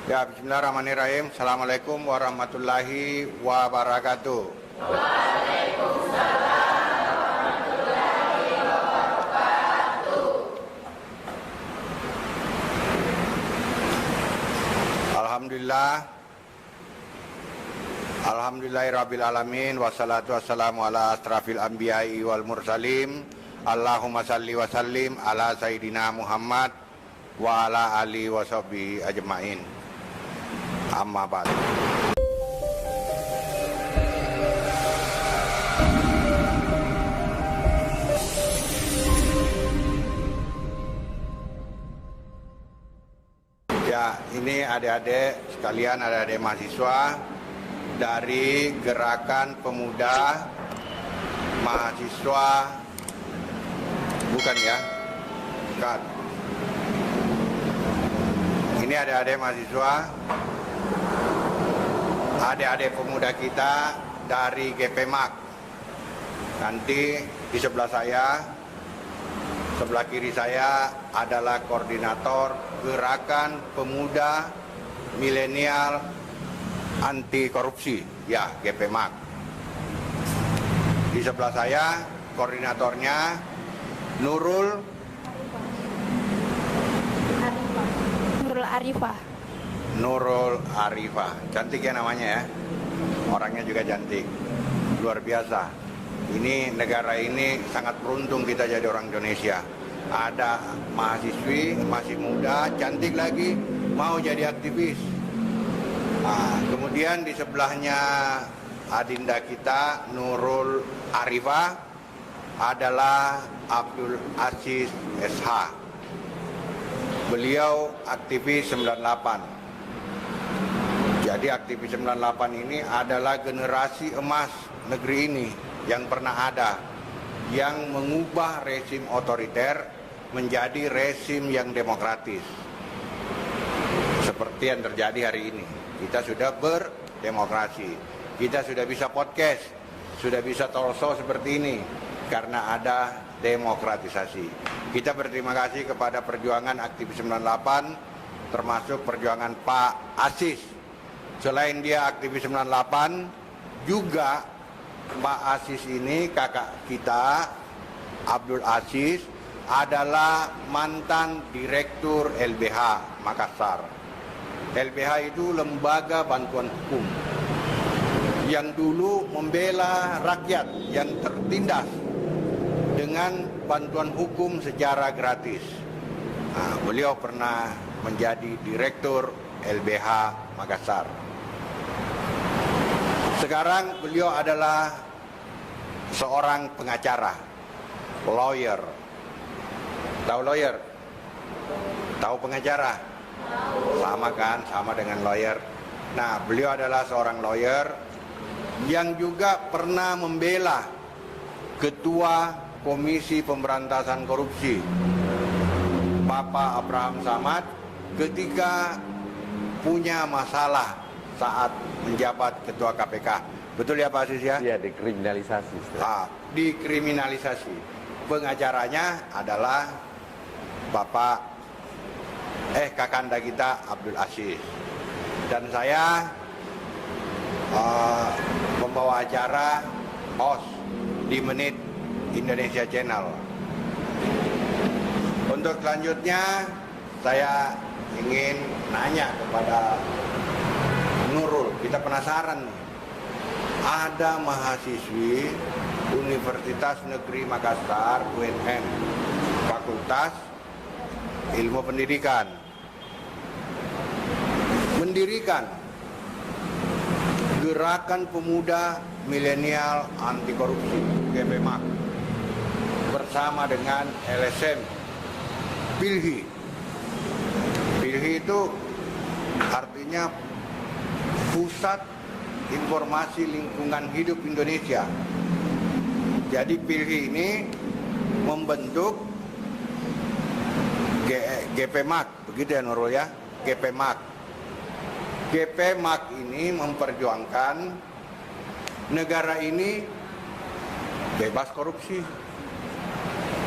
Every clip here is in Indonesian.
Ya, bismillahirrahmanirrahim. Assalamualaikum warahmatullahi wabarakatuh. Waalaikumsalam warahmatullahi wabarakatuh. Alhamdulillahirabbil alamin wassalatu wassalamu ala asrafil anbiya'i wal mursalin. Allahumma salli wa sallim ala sayyidina Muhammad wa ala alihi wa sahbihi ajma'in. Amma ba'd. Ya, ini adik-adik sekalian, adik-adik mahasiswa dari Gerakan Pemuda Mahasiswa, bukan ya? Bukan. Ini adik-adik mahasiswa, adik-adik pemuda kita dari GPMAK. Nanti di sebelah saya, sebelah kiri saya adalah koordinator Gerakan Pemuda Milenial Anti Korupsi, ya GPMAK. Di sebelah saya koordinatornya Nurul Arifah. Cantik ya namanya ya. Orangnya juga cantik. Luar biasa. Ini negara ini sangat beruntung kita jadi orang Indonesia. Ada mahasiswi masih muda, cantik lagi, mau jadi aktivis. Nah, kemudian di sebelahnya adinda kita Nurul Arifah adalah Abdul Aziz SH. Beliau aktivis 98. Jadi aktivis 98 ini adalah generasi emas negeri ini yang pernah ada, yang mengubah rezim otoriter menjadi rezim yang demokratis. Seperti yang terjadi hari ini. Kita sudah berdemokrasi. Kita sudah bisa podcast, sudah bisa talk show seperti ini karena ada demokratisasi. Kita berterima kasih kepada perjuangan aktivis 98, termasuk perjuangan Pak Aziz. Selain dia aktivis 98, juga Pak Aziz ini, kakak kita, Abdul Aziz, adalah mantan Direktur LBH Makassar. LBH itu Lembaga Bantuan Hukum, yang dulu membela rakyat yang tertindas dengan bantuan hukum secara gratis. Nah, beliau pernah menjadi Direktur LBH Makassar. Sekarang beliau adalah seorang pengacara, lawyer. Tahu lawyer? Tahu pengacara? Sama kan? Sama dengan lawyer. Nah, beliau adalah seorang lawyer yang juga pernah membela Ketua Komisi Pemberantasan Korupsi, Bapak Abraham Samad, ketika punya masalah saat menjabat Ketua KPK. Betul ya Pak Aziz ya? Iya, dikriminalisasi. Dikriminalisasi. Pengacaranya adalah kakanda kita Abdul Aziz. Dan saya membawa acara host di Menit Indonesia Channel. Untuk selanjutnya saya ingin nanya kepada Nurul, kita penasaran nih. Ada mahasiswi Universitas Negeri Makassar UNM, Fakultas Ilmu Pendidikan, mendirikan Gerakan Pemuda Milenial Anti Korupsi GPMAK bersama dengan LSM PILHI. PILHI itu artinya Pusat Informasi Lingkungan Hidup Indonesia. Jadi PILHI ini membentuk GPMAK, begitu ya Nurul ya, GPMAK. GPMAK ini memperjuangkan negara ini bebas korupsi.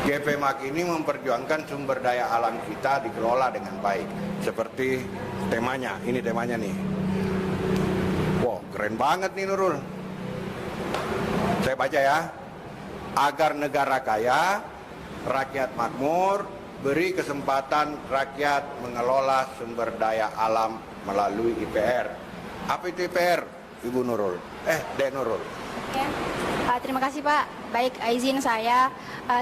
GPMAK ini memperjuangkan sumber daya alam kita dikelola dengan baik, seperti temanya, ini temanya nih. Wow, keren banget nih Nurul. Saya baca ya. Agar negara kaya, rakyat makmur, beri kesempatan rakyat mengelola sumber daya alam melalui IPR. Apa itu IPR, Ibu Nurul? Dek Nurul. Ya. Terima kasih Pak. Baik, izin saya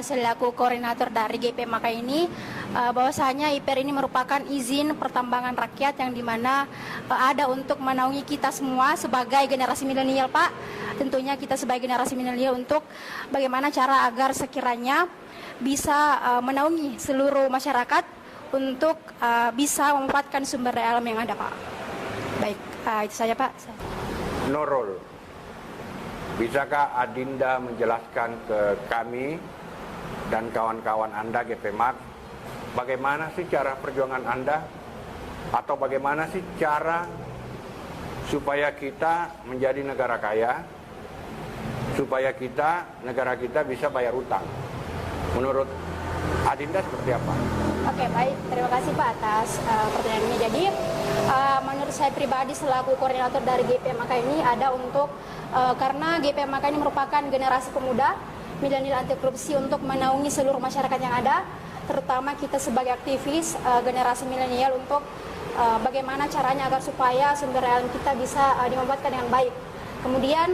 selaku koordinator dari GP Maka ini bahwasanya IPR ini merupakan izin pertambangan rakyat yang dimana ada untuk menaungi kita semua sebagai generasi milenial Pak. Tentunya kita sebagai generasi milenial untuk bagaimana cara agar sekiranya bisa menaungi seluruh masyarakat untuk bisa memanfaatkan sumber daya alam yang ada Pak. Baik, itu saja Pak. Nurul, bisakah Adinda menjelaskan ke kami dan kawan-kawan Anda GP Mak, bagaimana sih cara perjuangan Anda? Atau bagaimana sih cara supaya kita menjadi negara kaya, supaya negara kita bisa bayar utang? Menurut Adinda seperti apa? Oke, baik. Terima kasih Pak atas pertanyaan ini. Jadi, menurut saya pribadi selaku koordinator dari GP Maka ini ada untuk karena GP Maka ini merupakan generasi pemuda milenial anti korupsi untuk menaungi seluruh masyarakat yang ada, terutama kita sebagai aktivis generasi milenial untuk bagaimana caranya agar supaya sumber daya alam kita bisa dimanfaatkan dengan baik. Kemudian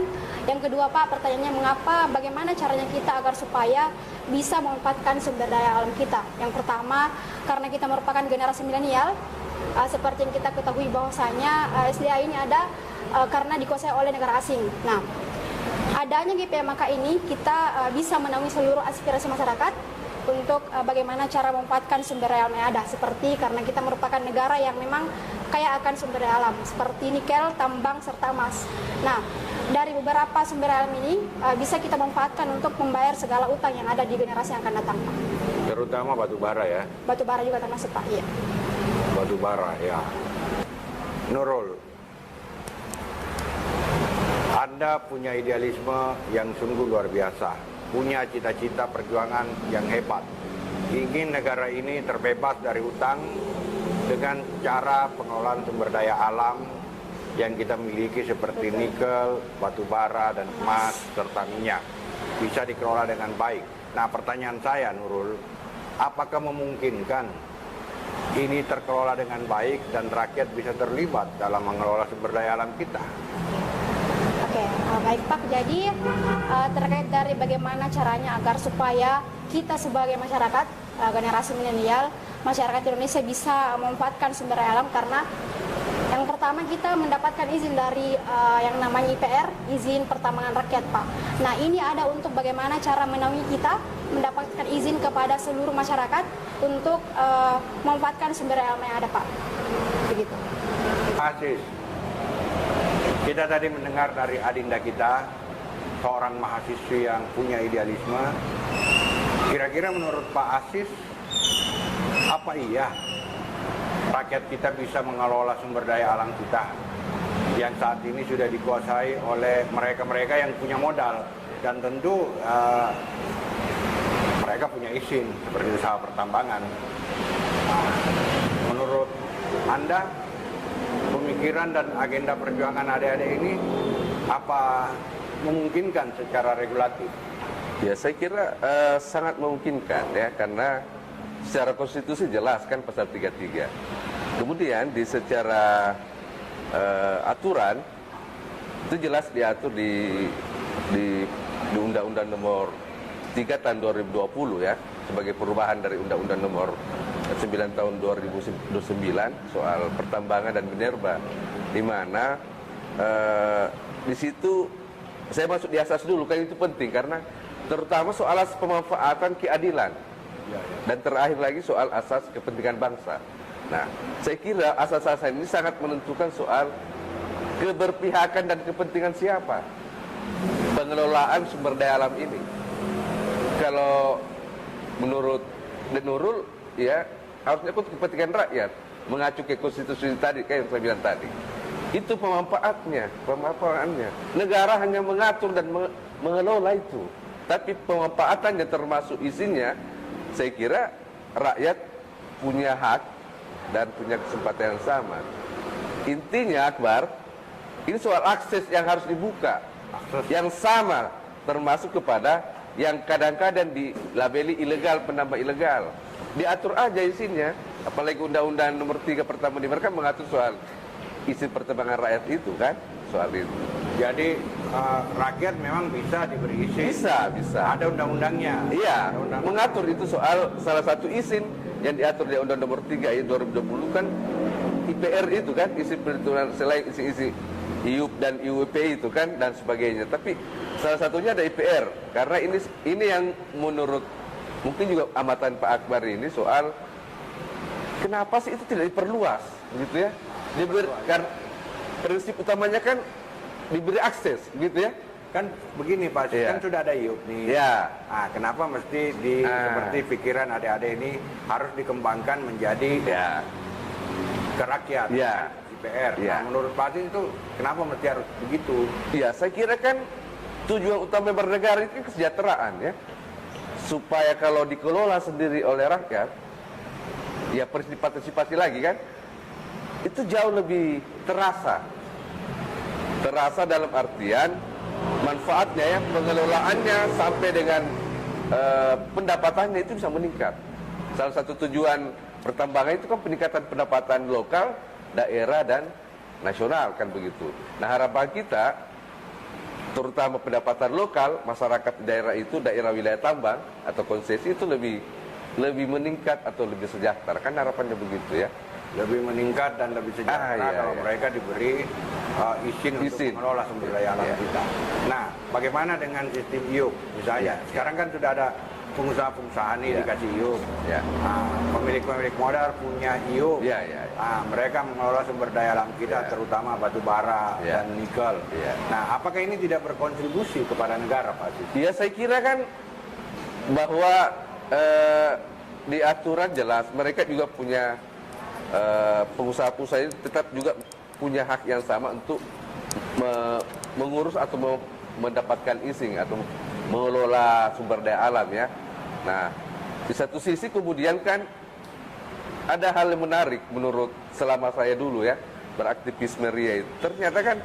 yang kedua Pak, pertanyaannya mengapa, bagaimana caranya kita agar supaya bisa memanfaatkan sumber daya alam kita. Yang pertama, karena kita merupakan generasi milenial, seperti yang kita ketahui bahwasanya SDA ini ada karena dikuasai oleh negara asing. Nah, adanya GP Maka ini kita bisa menaungi seluruh aspirasi masyarakat untuk bagaimana cara memanfaatkan sumber daya alam yang ada, seperti karena kita merupakan negara yang memang kaya akan sumber daya alam seperti nikel, tambang, serta emas. Nah, dari beberapa sumber daya alam ini bisa kita manfaatkan untuk membayar segala utang yang ada di generasi yang akan datang, Pak. Terutama batu bara ya? Batu bara juga termasuk, Pak, iya. Batu bara, ya. Nurul, Anda punya idealisme yang sungguh luar biasa, punya cita-cita perjuangan yang hebat, ingin negara ini terbebas dari utang dengan cara pengelolaan sumber daya alam yang kita miliki seperti nikel, batu bara, dan emas, serta minyak bisa dikelola dengan baik. Nah, pertanyaan saya Nurul, apakah memungkinkan ini terkelola dengan baik dan rakyat bisa terlibat dalam mengelola sumber daya alam kita? Oke, baik Pak. Jadi terkait dari bagaimana caranya agar supaya kita sebagai masyarakat generasi milenial, masyarakat Indonesia bisa memanfaatkan sumber daya alam, karena yang pertama kita mendapatkan izin dari yang namanya IPR, izin pertambangan rakyat Pak. Nah, ini ada untuk bagaimana cara menaungi kita mendapatkan izin kepada seluruh masyarakat untuk memanfaatkan sumber daya alam yang ada Pak. Begitu. Aziz, kita tadi mendengar dari Adinda kita, seorang mahasiswi yang punya idealisme. Kira-kira menurut Pak Aziz, apa iya rakyat kita bisa mengelola sumber daya alam kita yang saat ini sudah dikuasai oleh mereka-mereka yang punya modal, dan tentu mereka punya izin seperti usaha pertambangan. Menurut Anda, pemikiran dan agenda perjuangan adik-adik ini apa memungkinkan secara regulatif? Ya, saya kira sangat memungkinkan ya, karena secara konstitusi jelas kan pasal 33. Kemudian di secara aturan itu jelas diatur di Undang-Undang Nomor 3 tahun 2020 ya, sebagai perubahan dari Undang-Undang Nomor 9 tahun 2009 soal pertambangan dan minerba, di mana di situ saya masuk di asas dulu, kan itu penting karena terutama soal asas pemanfaatan keadilan, dan terakhir lagi soal asas kepentingan bangsa. Nah, saya kira asas-asas ini sangat menentukan soal keberpihakan dan kepentingan siapa pengelolaan sumber daya alam ini. Kalau menurut Nurul, ya harusnya kepentingan rakyat, mengacu ke konstitusi tadi, kayak yang saya bilang tadi. Itu pemanfaatannya. Negara hanya mengatur dan mengelola itu. Tapi pemanfaatannya termasuk izinnya, saya kira rakyat punya hak dan punya kesempatan yang sama. Intinya Akbar, ini soal akses yang harus dibuka, yang sama termasuk kepada yang kadang-kadang dilabeli ilegal, penambah ilegal. Diatur aja isinya, apalagi Undang-Undang Nomor 3 pertama di mereka mengatur soal izin pertambangan rakyat itu kan, soal itu. Jadi rakyat memang bisa diberi izin. Bisa. Ada undang-undangnya. Iya, Ada undang-undang. mengatur itu soal salah satu izin yang diatur di Undang Nomor 3 2020 kan IPR itu kan, izin perlindungan selain isi-isi IUP dan IUP itu kan dan sebagainya. Tapi salah satunya ada IPR karena ini yang menurut mungkin juga amatan Pak Akbar ini soal kenapa sih itu tidak diperluas gitu ya. Karena prinsip utamanya kan diberi akses gitu ya. Kan begini Pak, Iya. kan sudah ada IUP nih. Ya. Nah, kenapa mesti seperti pikiran adik-adik ini harus dikembangkan menjadi Ya. ke rakyat, Iya. IPR. Iya. Nah, menurut Pak Aziz itu kenapa mesti harus begitu? Iya, saya kira kan tujuan utama bernegara itu kan kesejahteraan ya. Supaya kalau dikelola sendiri oleh rakyat, ya partisipasi lagi kan, itu jauh lebih terasa. Terasa dalam artian manfaatnya ya, pengelolaannya sampai dengan pendapatannya itu bisa meningkat. Salah satu tujuan pertambangan itu kan peningkatan pendapatan lokal, daerah dan nasional kan begitu. Nah harapan kita terutama pendapatan lokal masyarakat daerah itu, daerah wilayah tambang atau konsesi itu lebih meningkat atau lebih sejahtera kan harapannya begitu ya. Lebih meningkat dan lebih sejahtera Iya, kalau iya. mereka diberi izin untuk mengelola sumber daya alam Iya. kita. Nah, bagaimana dengan sistem IUP misalnya? Iya. Sekarang kan sudah ada pengusaha-pengusaha nih Iya. dikasih IUP. Ya. Nah, pemilik-pemilik modal punya IUP. Iya, iya. Nah, mereka mengelola sumber daya alam kita, Iya. terutama batu bara Iya. dan nikel. Iya. Nah, apakah ini tidak berkontribusi kepada negara, Pak Aziz? Ya saya kira kan bahwa di aturan jelas mereka juga punya pengusaha-pengusaha ini tetap juga punya hak yang sama untuk mengurus atau mendapatkan izin atau mengelola sumber daya alam ya. Nah, di satu sisi kemudian kan ada hal yang menarik menurut selama saya dulu ya beraktivisme RIA itu. Ternyata kan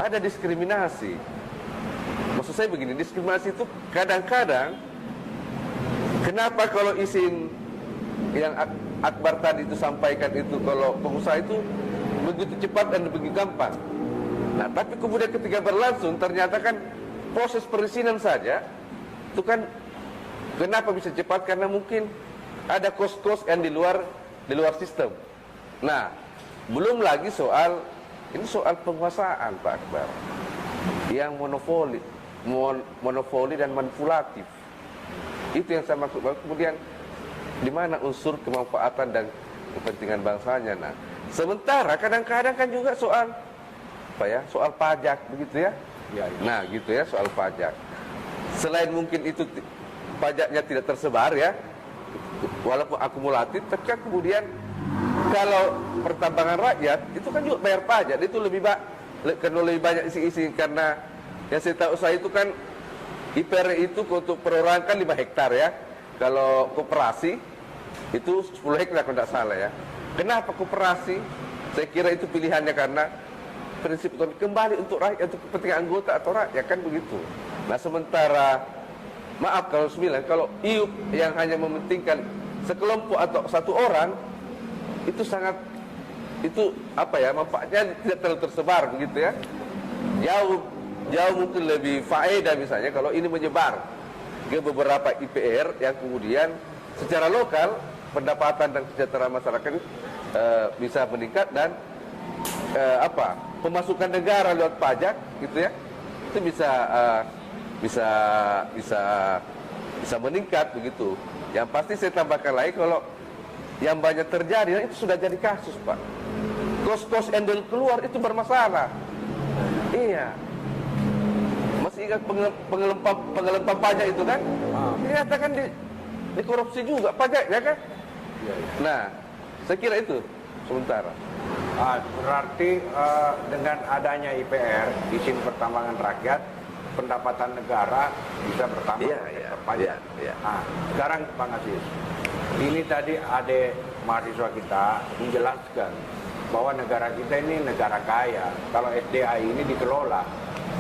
ada diskriminasi. Maksud saya begini, diskriminasi itu kadang-kadang kenapa kalau izin yang Akbar tadi itu sampaikan itu kalau pengusaha itu begitu cepat dan begitu gampang. Nah, tapi kemudian ketika berlangsung ternyata kan proses perizinan saja itu kan kenapa bisa cepat karena mungkin ada kos-kos yang di luar sistem. Nah, belum lagi soal penguasaan Pak Akbar yang monopoli dan manipulatif. Itu yang saya maksud. Kemudian di mana unsur kemanfaatan dan kepentingan bangsanya. Nah, sementara kadang-kadang kan juga soal pajak begitu ya. Ya, ya. Nah, gitu ya soal pajak. Selain mungkin itu pajaknya tidak tersebar ya, walaupun akumulatif, tapi kan kemudian kalau pertambangan rakyat itu kan juga bayar pajak, itu lebih banyak isi-isi karena yang saya tahu saya itu kan IPR itu untuk perorangan kan 5 hektar ya. Kalau koperasi itu 10 hektar kalau tidak salah ya. Kenapa koperasi? Saya kira itu pilihannya karena prinsip itu kembali untuk rakyat, untuk kepentingan anggota atau rakyat kan begitu. Nah sementara maaf kalau kalau IUP yang hanya mementingkan sekelompok atau satu orang itu manfaatnya tidak terlalu tersebar begitu ya. Jauh mungkin lebih faedah misalnya kalau ini menyebar ke beberapa IPR yang kemudian secara lokal pendapatan dan kesejahteraan masyarakat bisa meningkat dan pemasukan negara lewat pajak gitu ya itu bisa meningkat begitu. Yang pasti saya tambahkan lagi kalau yang banyak terjadi itu sudah jadi kasus Pak. Kos-kos endel keluar itu bermasalah. Iya. Masih ingat pengelempang pajak itu kan? Ternyata kan dikorupsi juga pajaknya kan? Ya, ya. Nah, saya kira itu sementara. Berarti dengan adanya IPR, izin pertambangan rakyat, pendapatan negara bisa bertambah Iya, oleh iya, sektor pajak. iya, iya. Nah, sekarang Bang Aziz, ini tadi adik mahasiswa kita menjelaskan bahwa negara kita ini negara kaya. Kalau SDA ini dikelola,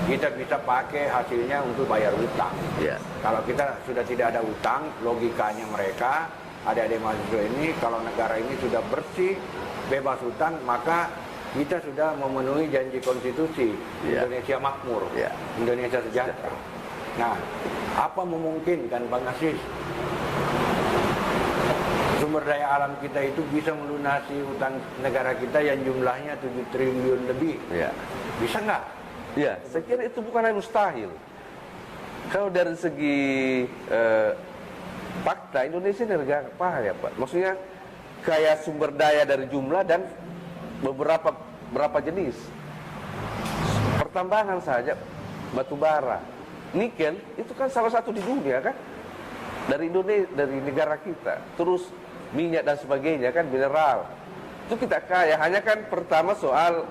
kita bisa pakai hasilnya untuk bayar utang. Ya. Kalau kita sudah tidak ada utang, logikanya mereka, adik-adik mahasiswa ini, kalau negara ini sudah bersih, bebas utang, maka kita sudah memenuhi janji konstitusi. Ya. Indonesia makmur, Ya. Indonesia sejahtera. Nah, apa memungkinkan Bang Aziz sumber daya alam kita itu bisa melunasi utang negara kita yang jumlahnya 7 triliun lebih? Ya. Bisa nggak? Ya, saya kira itu bukan hal mustahil. Kalau dari segi fakta, Indonesia negara kaya, Pak. Maksudnya kaya sumber daya dari jumlah dan berapa jenis. Pertambangan saja, batu bara, nikel itu kan salah satu di dunia kan, dari Indonesia, dari negara kita. Terus minyak dan sebagainya kan, mineral itu kita kaya. Hanya kan pertama soal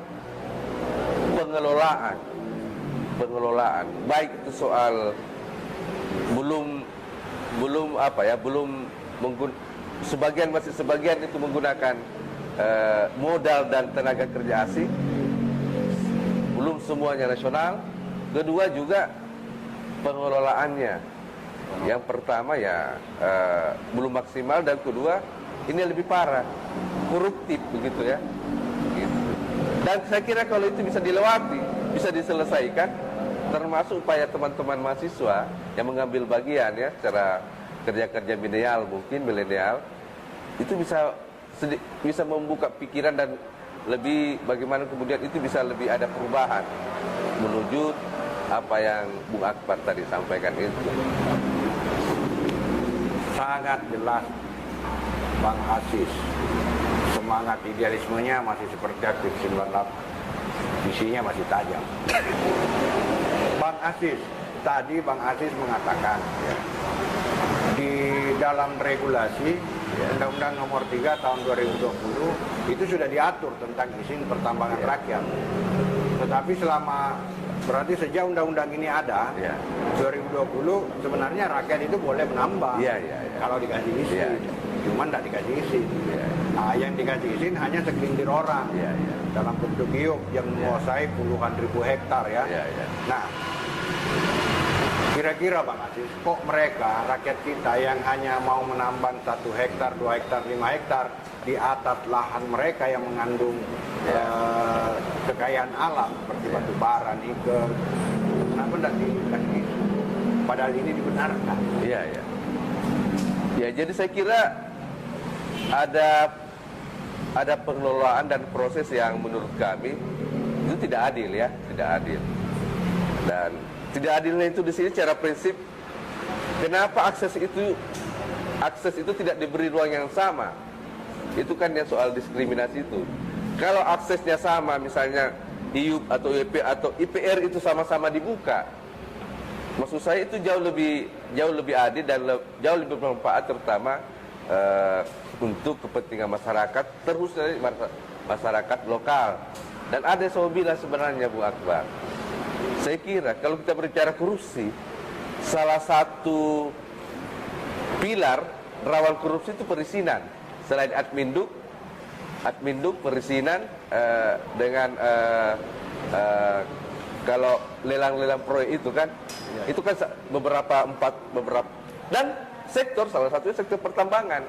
pengelolaan, baik itu soal belum sebagian itu menggunakan modal dan tenaga kerja asing, belum semuanya nasional. Kedua juga pengelolaannya, yang pertama ya belum maksimal, dan kedua ini lebih parah, koruptif begitu ya. Gitu. Dan saya kira kalau itu bisa dilewati, bisa diselesaikan, termasuk upaya teman-teman mahasiswa yang mengambil bagian ya secara kerja-kerja milenial, itu bisa membuka pikiran dan lebih bagaimana kemudian itu bisa lebih ada perubahan menuju apa yang Bung Akbar tadi sampaikan itu. Sangat jelas Bang Aziz, semangat idealismenya masih seperti aktif 98, visinya masih tajam. Bang Aziz, tadi Bang Aziz mengatakan ya, di dalam regulasi Undang-Undang Nomor 3 Tahun 2020 itu sudah diatur tentang izin pertambangan rakyat. Tetapi berarti sejak undang-undang ini ada, 2020 sebenarnya rakyat itu boleh menambah kalau dikasih izin. Cuman tidak dikasih izin. Nah, yang dikasih izin hanya segelintir orang dalam bentuk giok yang menguasai puluhan ribu hektar ya. Nah, kira-kira Bang Aziz, kok mereka, rakyat kita yang hanya mau menambang 1 hektar, 2 hektar, 5 hektar di atas lahan mereka yang mengandung kekayaan alam seperti batu bara, nikel, kenapa tidak dikasih izin? Padahal ini dibenarkan. Ya, jadi saya kira ada pengelolaan dan proses yang menurut kami itu tidak adil ya, tidak adil. Dan tidak adilnya itu di sini secara prinsip, kenapa akses itu tidak diberi ruang yang sama? Itu kan yang soal diskriminasi itu. Kalau aksesnya sama, misalnya IUP atau IP atau IPR itu sama-sama dibuka, maksud saya itu jauh lebih adil dan jauh lebih bermanfaat, terutama untuk kepentingan masyarakat, terus dari masyarakat lokal. Dan ada yang saya bilang sebenarnya Bu Akbar, saya kira kalau kita berbicara korupsi, salah satu pilar rawan korupsi itu perizinan. Selain Adminduk perizinan, dengan kalau lelang-lelang proyek itu kan, itu kan beberapa dan sektor, salah satunya sektor pertambangan.